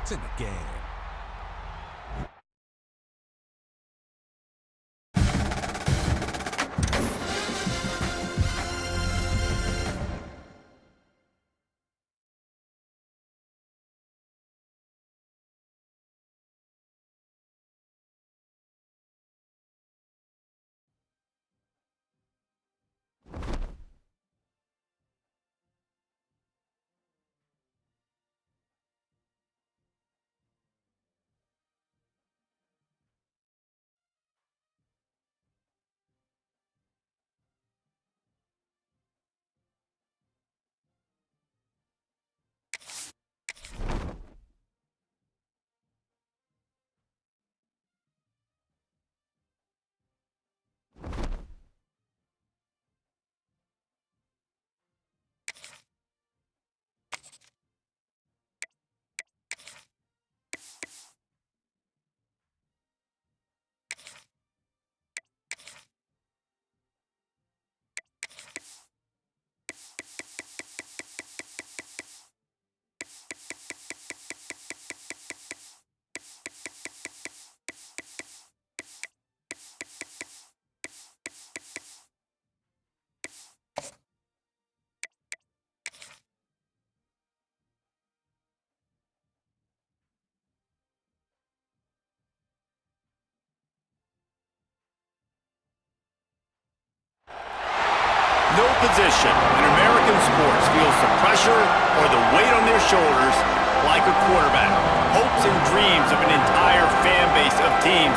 It's in the game. No position in American sports feels the pressure or the weight on their shoulders like a quarterback. Hopes and dreams of an entire fan base of teams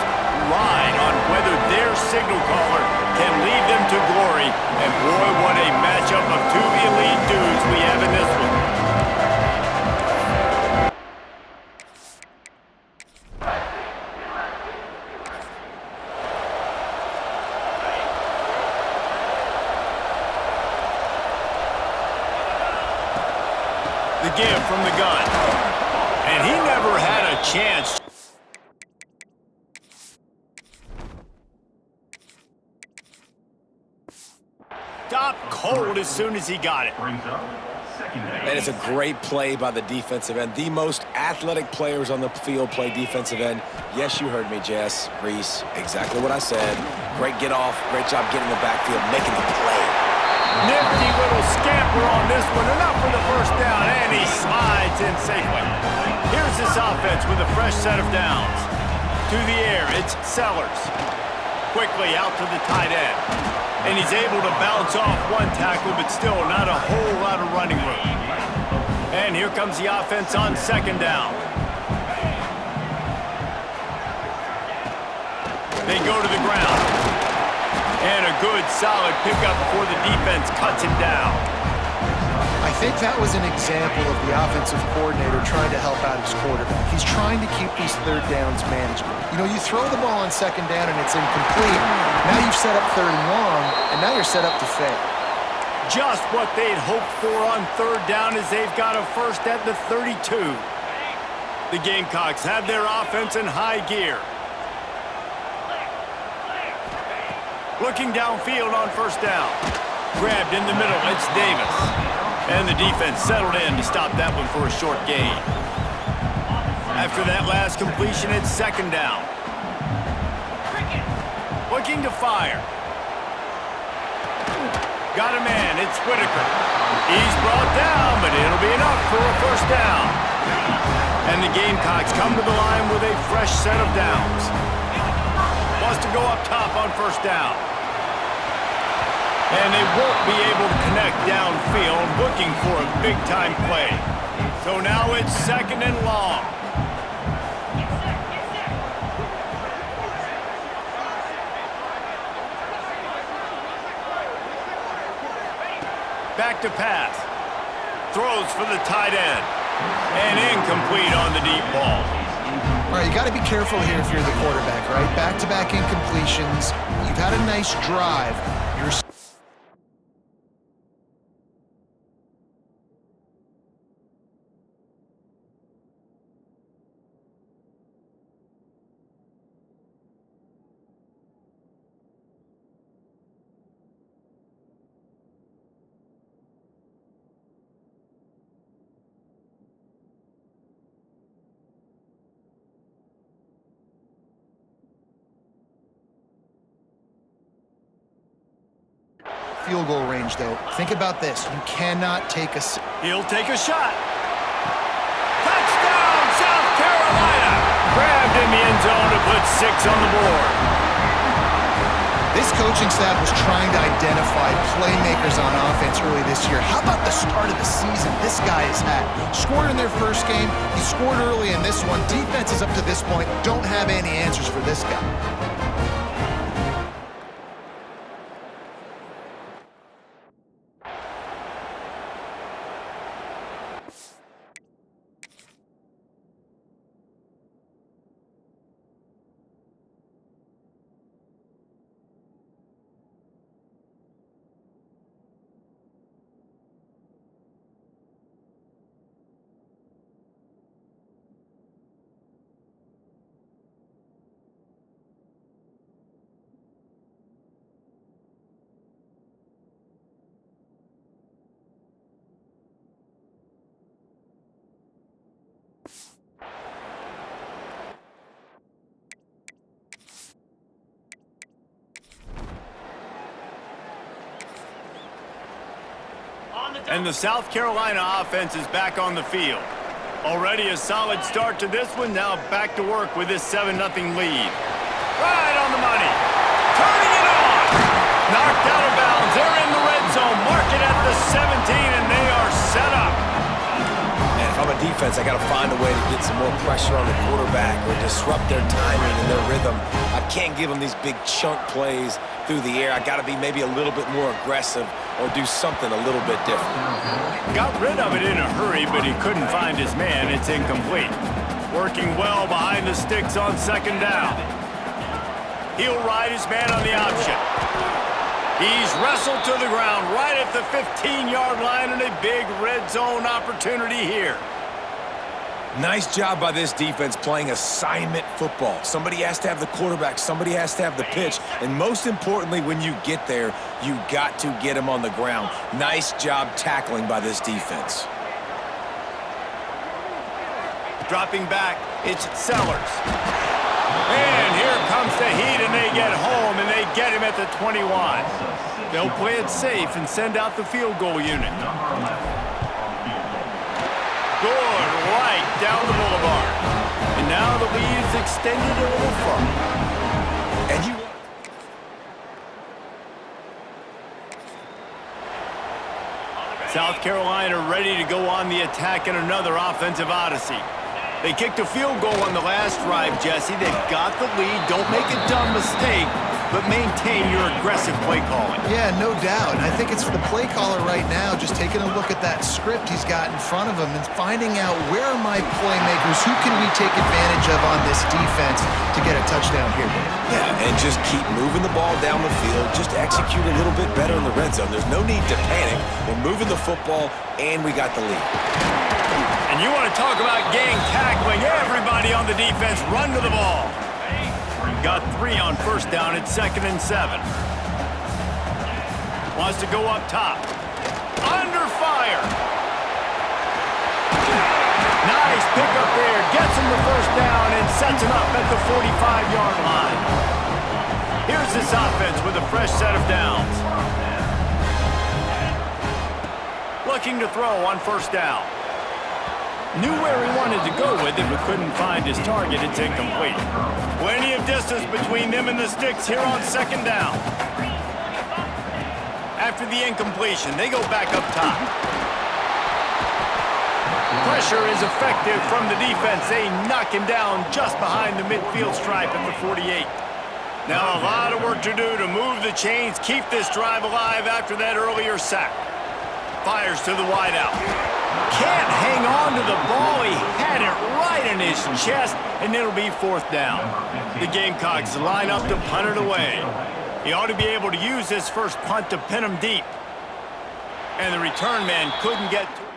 ride on whether their signal caller can lead them to glory. And boy, what a matchup of two elite dudes we have in this one. The give from the gun. And he never had a chance. Stopped cold as soon as he got it. And it's a great play by the defensive end. The most athletic players on the field play defensive end. Yes, you heard me, Jess, Reese. Exactly what I said. Great get off. Great job getting the backfield, making the play. Nifty little scamper on this one, enough for the first down, and he slides in safely. Here's this offense with a fresh set of downs. To the air, it's Sellers. Quickly out to the tight end. And he's able to bounce off one tackle, but still not a whole lot of running room. And here comes the offense on second down. They go to the ground. And a good, solid pickup before the defense cuts him down. I think that was an example of the offensive coordinator trying to help out his quarterback. He's trying to keep these third downs manageable. You know, you throw the ball on second down and it's incomplete. Now you've set up third and long, and now you're set up to fail. Just what they'd hoped for on third down as they've got a first at the 32. The Gamecocks have their offense in high gear. Looking downfield on first down. Grabbed in the middle, it's Davis. And the defense settled in to stop that one for a short gain. After that last completion, it's second down. Looking to fire. Got a man, it's Whitaker. He's brought down, but it'll be enough for a first down. And the Gamecocks come to the line with a fresh set of downs. Wants to go up top on first down. And they won't be able to connect downfield, looking for a big-time play. So now it's second and long. Back to pass. Throws for the tight end. And incomplete on the deep ball. All right, you got to be careful here if you're the quarterback, right? Back-to-back incompletions. You've had a nice drive. You're field goal range, though. Think about this. You cannot take a... He'll take a shot. Touchdown, South Carolina! Grabbed in the end zone to put 6 on the board. This coaching staff was trying to identify playmakers on offense early this year. How about the start of the season this guy has had? Scored in their first game. He scored early in this one. Defenses up to this point don't have any answers for this guy. And the South Carolina offense is back on the field. Already a solid start to this one. Now back to work with this 7-0 lead. Right on the money. Turning it on. Knocked out of bounds. They're in the red zone. Mark it at the 17, and they are set up. And if I'm a defense, I got to find a way to get some more pressure on the quarterback or disrupt their timing and their rhythm. I can't give them these big chunk plays through the air. I got to be maybe a little bit more aggressive or do something a little bit different. Got rid of it in a hurry, but he couldn't find his man. It's incomplete. Working well behind the sticks on second down. He'll ride his man on the option. He's wrestled to the ground right at the 15-yard line, and a big red zone opportunity here. Nice job by this defense playing assignment football. Somebody has to have the quarterback, somebody has to have the pitch, and most importantly, when you get there, you got to get him on the ground. Nice job tackling by this defense. Dropping back, it's Sellers. And here comes the heat, and they get home, and they get him at the 21. They'll play it safe and send out the field goal unit. Good, right down the boulevard. And now the lead is extended a little further. And you... South Carolina ready to go on the attack in another offensive odyssey. They kicked a field goal on the last drive, Jesse. They've got the lead. Don't make a dumb mistake, but maintain your aggressive play calling. Yeah, no doubt. And I think it's for the play caller right now, just taking a look at that script he's got in front of him and finding out where are my playmakers, who can we take advantage of on this defense to get a touchdown here, Dave? Yeah, and just keep moving the ball down the field. Just execute a little bit better in the red zone. There's no need to panic. We're moving the football, and we got the lead. And you want to talk about gang tackling. Everybody on the defense run to the ball. Got 3 on first down at 2nd and 7. Wants to go up top. Under fire. Nice pickup there. Gets him the first down and sets him up at the 45-yard line. Here's this offense with a fresh set of downs. Looking to throw on first down. Knew where he wanted to go with it, but couldn't find his target. It's incomplete. Plenty of distance between them and the sticks here on second down. After the incompletion, they go back up top. Pressure is effective from the defense. They knock him down just behind the midfield stripe at the 48. Now a lot of work to do to move the chains, keep this drive alive after that earlier sack. Fires to the wideout. Can't hang on to the ball. He had it right in his chest, and it'll be 4th down. The Gamecocks line up to punt it away. He ought to be able to use this first punt to pin him deep. And the return man couldn't get to it.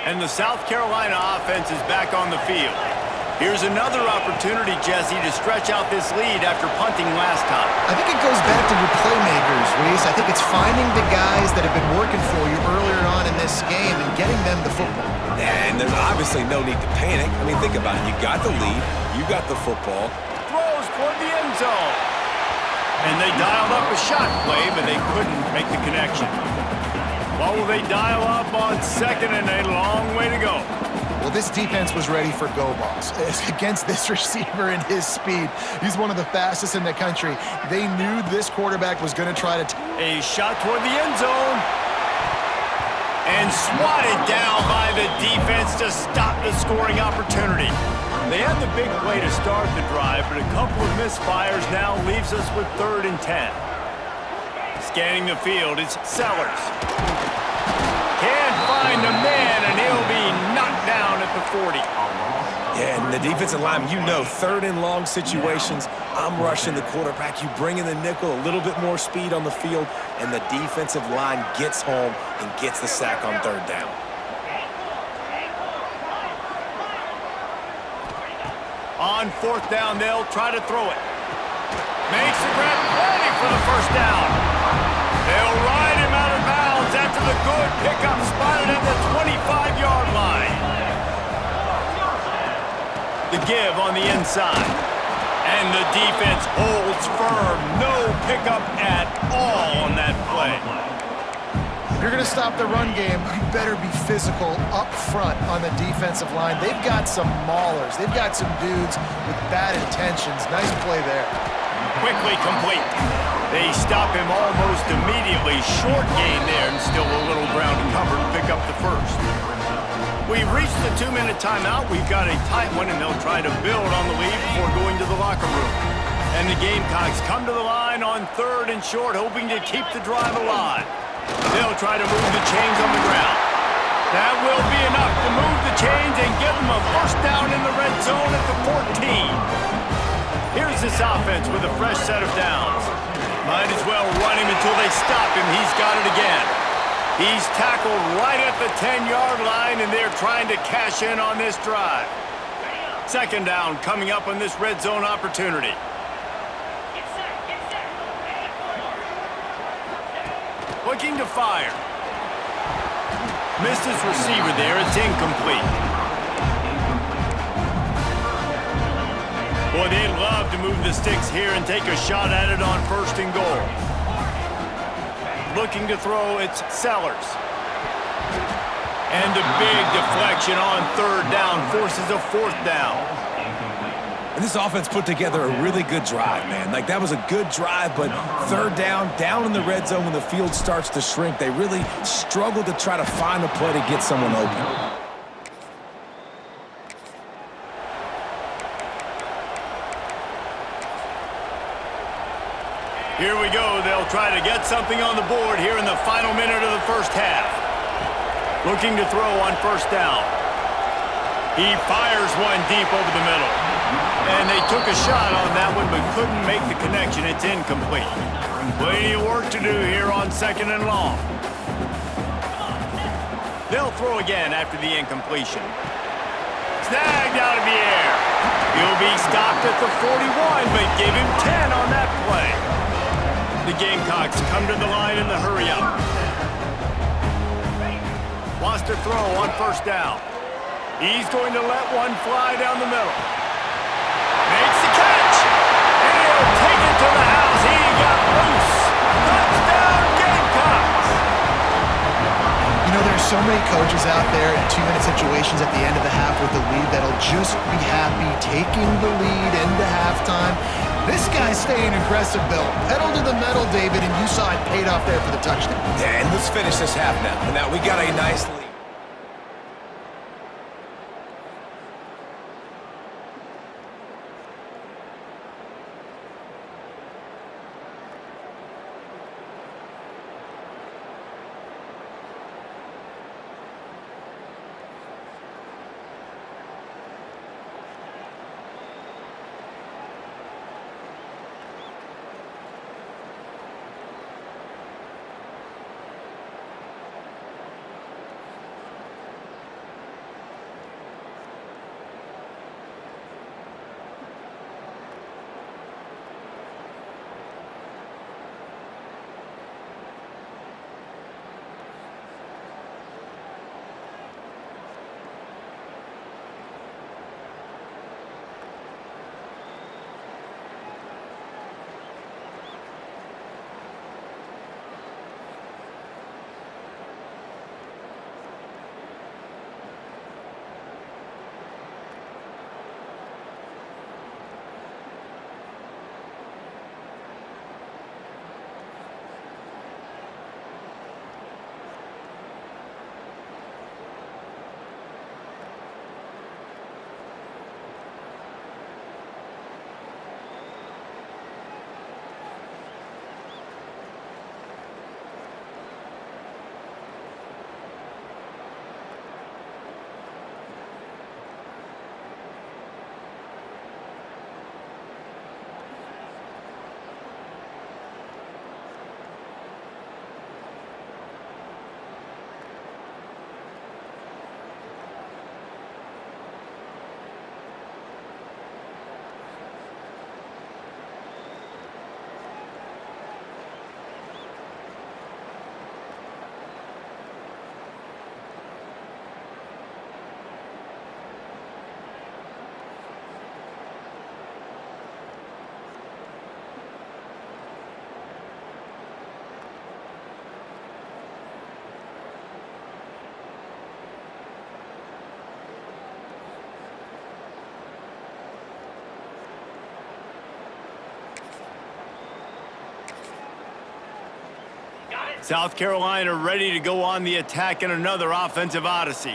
And the South Carolina offense is back on the field. Here's another opportunity, Jesse, to stretch out this lead after punting last time. I think it goes back to your playmakers, Reese. I think it's finding the guys that have been working for you earlier on in this game and getting them the football. And there's obviously no need to panic. I mean, think about it. You got the lead. You got the football. Throws toward the end zone. And they dialed up a shot play, but they couldn't make the connection. What will they dial up on second and a long way to go? Well, this defense was ready for go balls. Against this receiver and his speed, he's one of the fastest in the country. They knew this quarterback was going to try to... A shot toward the end zone. And swatted down by the defense to stop the scoring opportunity. They had the big play to start the drive, but a couple of misfires now leaves us with 3rd and 10. Scanning the field, it's Sellers. Can't find a man, and he'll be knocked down at the 40. Yeah, and the defensive line, you know, 3rd and long situations, I'm rushing the quarterback. You bring in the nickel, a little bit more speed on the field, and the defensive line gets home and gets the sack on 3rd down. On 4th down, they'll try to throw it. Makes the grab, ready for the 1st down. They'll ride him out of bounds after the good pickup spotted at the 25-yard line. The give on the inside. And the defense holds firm. No pickup at all on that play. If you're going to stop the run game, you better be physical up front on the defensive line. They've got some maulers. They've got some dudes with bad intentions. Nice play there. Quickly complete. They stop him almost immediately. Short gain there, and still a little ground to cover to pick up the 1st. We've reached the 2-minute timeout. We've got a tight one, and they'll try to build on the lead before going to the locker room. And the Gamecocks come to the line on 3rd and short, hoping to keep the drive alive. They'll try to move the chains on the ground. That will be enough to move the chains and give them a 1st down in the red zone at the 14. Here's this offense with a fresh set of downs. Might as well run him until they stop him. He's got it again. He's tackled right at the 10-yard line, and they're trying to cash in on this drive. 2nd down coming up on this red zone opportunity. Looking to fire. Missed his receiver there. It's incomplete. Boy, they'd love to move the sticks here and take a shot at it on 1st and goal. Looking to throw, it's Sellers. And a big deflection on 3rd down forces a 4th down. And this offense put together a really good drive, man. Like, that was a good drive, but 3rd down in the red zone when the field starts to shrink, they really struggle to try to find a play to get someone open. Here we go. They'll try to get something on the board here in the final minute of the 1st half. Looking to throw on 1st down. He fires one deep over the middle. And they took a shot on that one, but couldn't make the connection. It's incomplete. Plenty of work to do here on 2nd and long. They'll throw again after the incompletion. Snagged out of the air. He'll be stopped at the 41, but give him 10 on that play. The Gamecocks come to the line in the hurry-up. Wants to throw on 1st down. He's going to let one fly down the middle. Makes the catch. And he'll take it to the house. He got loose. Touchdown, Gamecocks. You know, there's so many coaches out there in 2-minute situations at the end of the half with the lead that'll just be happy taking the lead into halftime. This guy's staying aggressive, Bill. Pedal to the metal, David, and you saw it paid off there for the touchdown. Yeah, and let's finish this half now. Now, we got a nice lead. South Carolina ready to go on the attack in another offensive odyssey.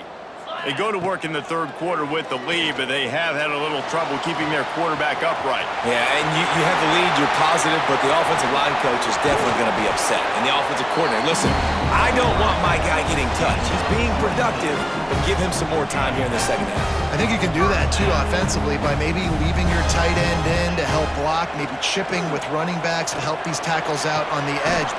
They go to work in the third quarter with the lead, but they have had a little trouble keeping their quarterback upright. Yeah, and you have the lead, you're positive, but the offensive line coach is definitely going to be upset. And the offensive coordinator, listen, I don't want my guy getting touched. He's being productive, but give him some more time here in the second half. I think you can do that, too, offensively, by maybe leaving your tight end in to help block, maybe chipping with running backs to help these tackles out on the edge.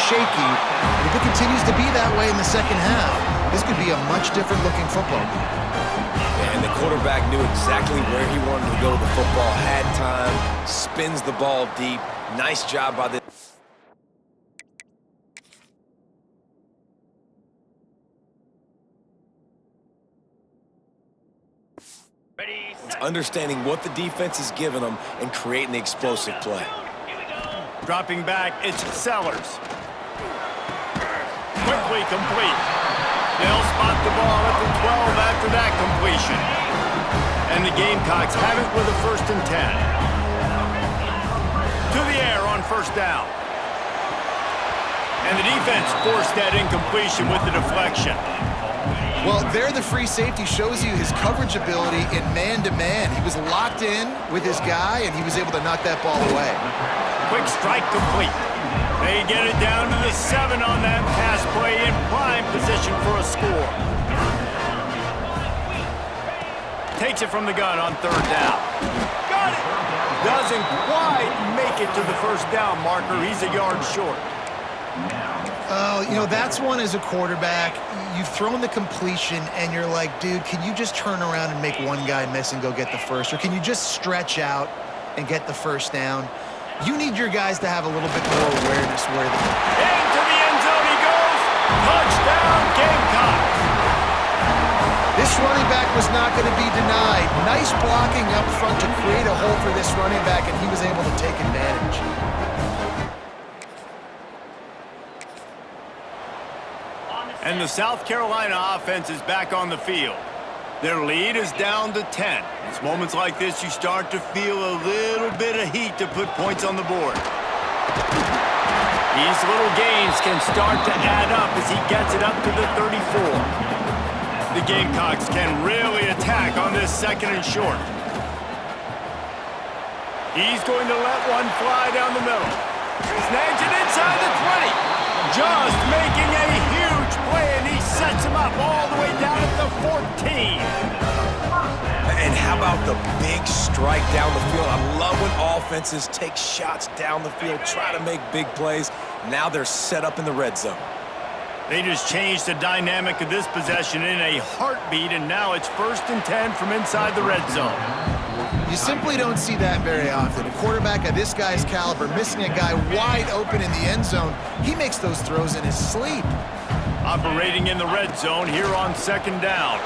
shaky. And if it continues to be that way in the second half, this could be a much different looking football game. And the quarterback knew exactly where he wanted to go with the football, had time, spins the ball deep. Nice job by the... Understanding what the defense is giving them and creating the explosive play. Dropping back, it's Sellers. Quickly complete. They'll spot the ball at the 12 after that completion. And the Gamecocks have it with a 1st and 10. To the air on 1st down. And the defense forced that incompletion with the deflection. Well, there the free safety shows you his coverage ability in man-to-man. He was locked in with his guy, and he was able to knock that ball away. Quick strike complete. They get it down to the 7 on that pass play in prime position for a score. Takes it from the gun on 3rd down. Got it! Doesn't quite make it to the 1st down marker. He's a yard short. Oh, you know, that's one as a quarterback. You've thrown the completion, and you're like, dude, can you just turn around and make one guy miss and go get the first? Or can you just stretch out and get the 1st down? You need your guys to have a little bit more awareness where they... Into the end zone he goes! Touchdown, Gamecocks! This running back was not going to be denied. Nice blocking up front to create a hole for this running back, and he was able to take advantage. And the South Carolina offense is back on the field. Their lead is down to 10. It's moments like this you start to feel a little bit of heat to put points on the board. These little gains can start to add up as he gets it up to the 34. The Gamecocks can really attack on this 2nd and short. He's going to let one fly down the middle. Snags it inside the 20. Just making a huge play, and he sets him up all the way down at the 14. And how about the big strike down the field? I love when offenses take shots down the field, try to make big plays. Now they're set up in the red zone. They just changed the dynamic of this possession in a heartbeat, and now it's 1st and 10 from inside the red zone. You simply don't see that very often. A quarterback of this guy's caliber missing a guy wide open in the end zone. He makes those throws in his sleep. Operating in the red zone here on 2nd down.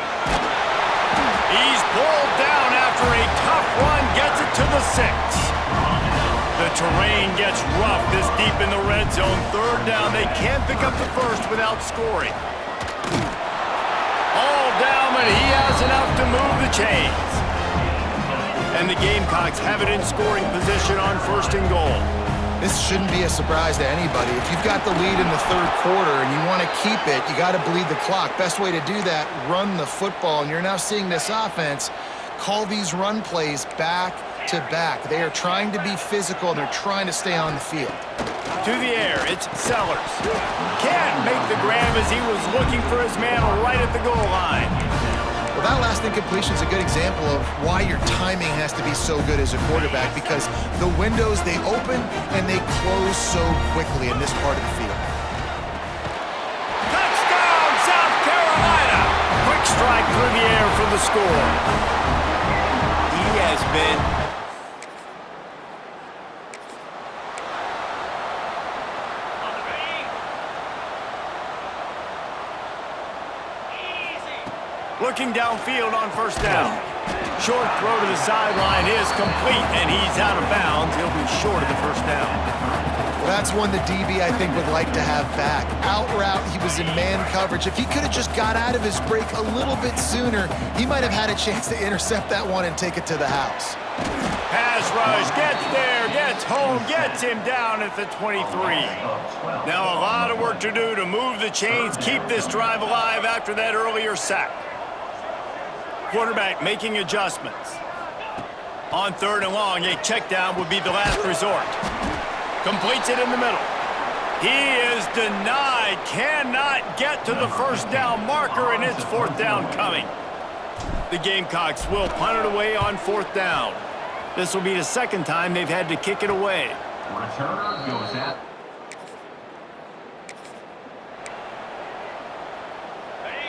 He's pulled down after a tough run, gets it to the 6. The terrain gets rough this deep in the red zone. 3rd down, they can't pick up the 1st without scoring. All down, but he has enough to move the chains. And the Gamecocks have it in scoring position on 1st and goal. This shouldn't be a surprise to anybody. If you've got the lead in the 3rd quarter and you want to keep it, you got to bleed the clock. Best way to do that, run the football. And you're now seeing this offense call these run plays back to back. They are trying to be physical, and they're trying to stay on the field. To the air, it's Sellers. Can't make the grab as he was looking for his man right at the goal line. Well, that last incompletion is a good example of why your timing has to be so good as a quarterback, because the windows, they open and they close so quickly in this part of the field. Touchdown, South Carolina! Quick strike through the air for the score. He has been looking downfield on 1st down. Short throw to the sideline is complete, and he's out of bounds. He'll be short of the 1st down. Well, that's one the DB, I think, would like to have back. Out route, he was in man coverage. If he could have just got out of his break a little bit sooner, he might have had a chance to intercept that one and take it to the house. Pass rush, gets there, gets home, gets him down at the 23. Now a lot of work to do to move the chains, keep this drive alive after that earlier sack. Quarterback making adjustments. On 3rd and long, a check down would be the last resort. Completes it in the middle. He is denied, cannot get to the 1st down marker, and it's 4th down coming. The Gamecocks will punt it away on 4th down. This will be the 2nd time they've had to kick it away. Returner goes at.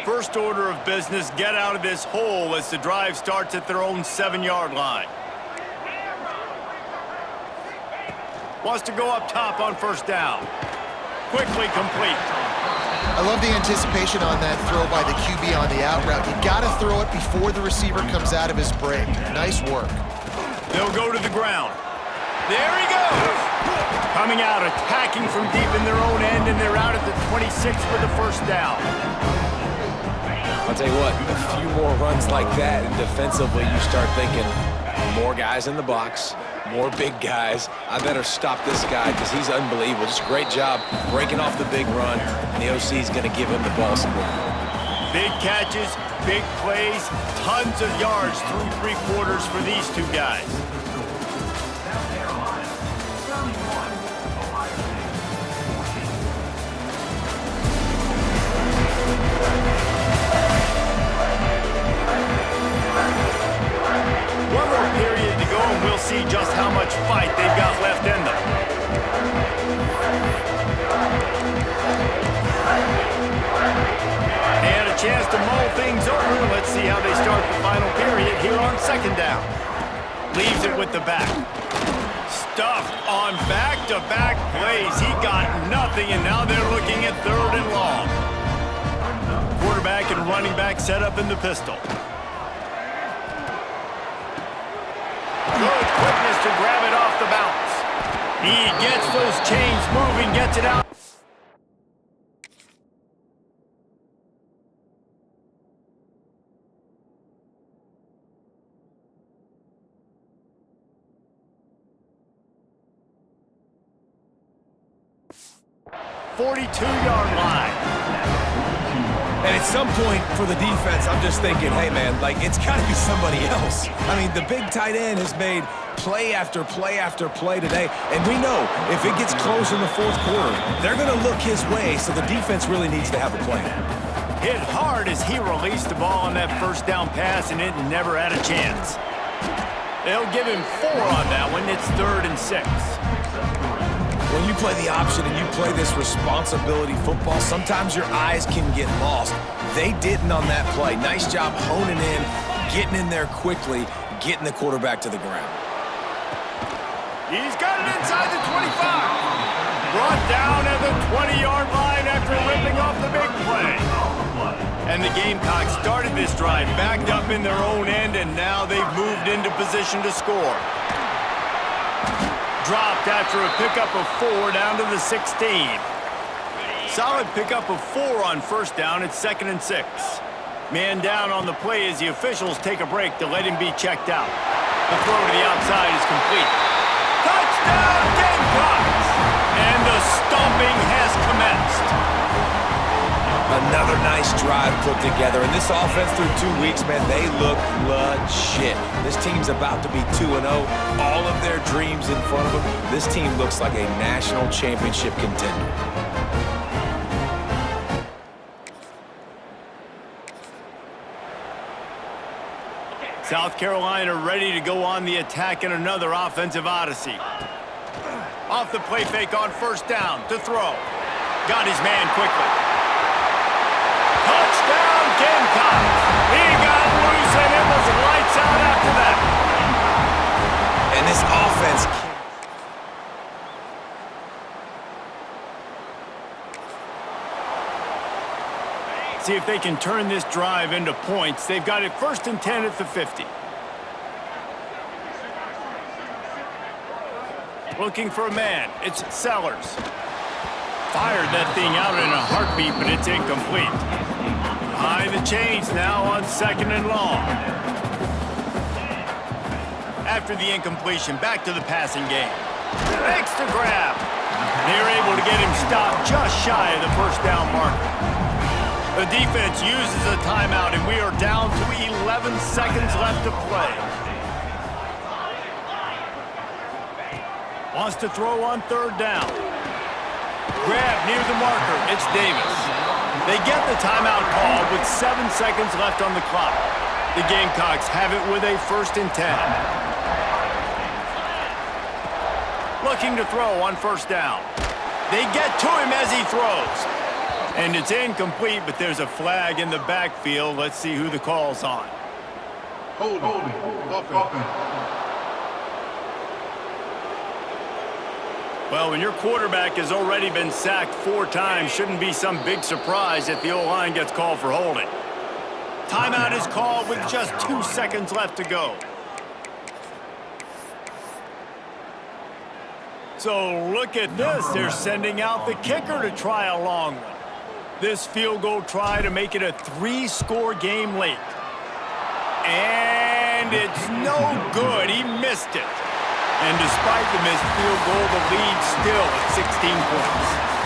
First order of business, get out of this hole as the drive starts at their own 7-yard line. Wants to go up top on first down. Quickly complete. I love the anticipation on that throw by the QB on the out route. You got to throw it before the receiver comes out of his break. Nice work. They'll go to the ground. There he goes. Coming out, attacking from deep in their own end, and they're out at the 26 for the first down. I'll tell you what, a few more runs like that, and defensively you start thinking, more guys in the box, more big guys. I better stop this guy because he's unbelievable. Just a great job breaking off the big run, and the OC is going to give him the ball some more. Big catches, big plays, tons of yards through 3 quarters for these two guys. One more period to go, and we'll see just how much fight they've got left in them. And a chance to mull things over. Let's see how they start the final period here on second down. Leaves it with the back. Stuffed on back-to-back plays. He got nothing, and now they're looking at 3rd and long. Quarterback and running back set up in the pistol. Good quickness to grab it off the bounce. He gets those chains moving, gets it out. ...42-yard line. And at some point for the defense, I'm just thinking, hey, man, like, it's got to be somebody else. I mean, the big tight end has made play after play after play today, and we know if it gets close in the 4th quarter, they're going to look his way, so the defense really needs to have a plan. Hit hard as he released the ball on that first down pass, and it never had a chance. They'll give him 4 on that one. It's 3rd and 6. When you play the option and you play this responsibility football, sometimes your eyes can get lost. They didn't on that play. Nice job honing in, getting in there quickly, getting the quarterback to the ground. He's got it inside the 25. Brought down at the 20-yard line after ripping off the big play. And the Gamecocks started this drive backed up in their own end, and now they've moved into position to score. Dropped after a pickup of 4 down to the 16. Solid pickup of 4 on first down. It's 2nd and 6. Man down on the play as the officials take a break to let him be checked out. The throw to the outside is complete. Touchdown, Gamecocks! And the stomping has commenced. Another nice drive put together. And this offense through 2 weeks, man, they look legit. This team's about to be 2-0. All of their dreams in front of them. This team looks like a national championship contender. South Carolina ready to go on the attack in another offensive odyssey. Off the play fake on first down to throw. Got his man quickly. Touchdown, Gamecocks! He got loose and it was lights out after that. And this offense... See if they can turn this drive into points. They've got it 1st and 10 at the 50. Looking for a man. It's Sellers. Fired that thing out in a heartbeat, but it's incomplete. Behind the chains now on 2nd and long. After the incompletion, back to the passing game. Makes the grab. They're able to get him stopped just shy of the first down marker. The defense uses a timeout, and we are down to 11 seconds left to play. Wants to throw on 3rd down. Grab near the marker. It's Davis. They get the timeout call with 7 seconds left on the clock. The Gamecocks have it with a 1st and 10. Looking to throw on first down. They get to him as he throws. And it's incomplete, but there's a flag in the backfield. Let's see who the call's on. Holding. Offense. Well, when your quarterback has already been sacked 4 times, shouldn't be some big surprise if the O-line gets called for holding. Timeout is called with just 2 seconds left to go. So look at this. They're sending out the kicker to try a long one. This field goal try to make it a 3-score game late. And it's no good. He missed it. And despite the missed field goal, the lead still at 16 points.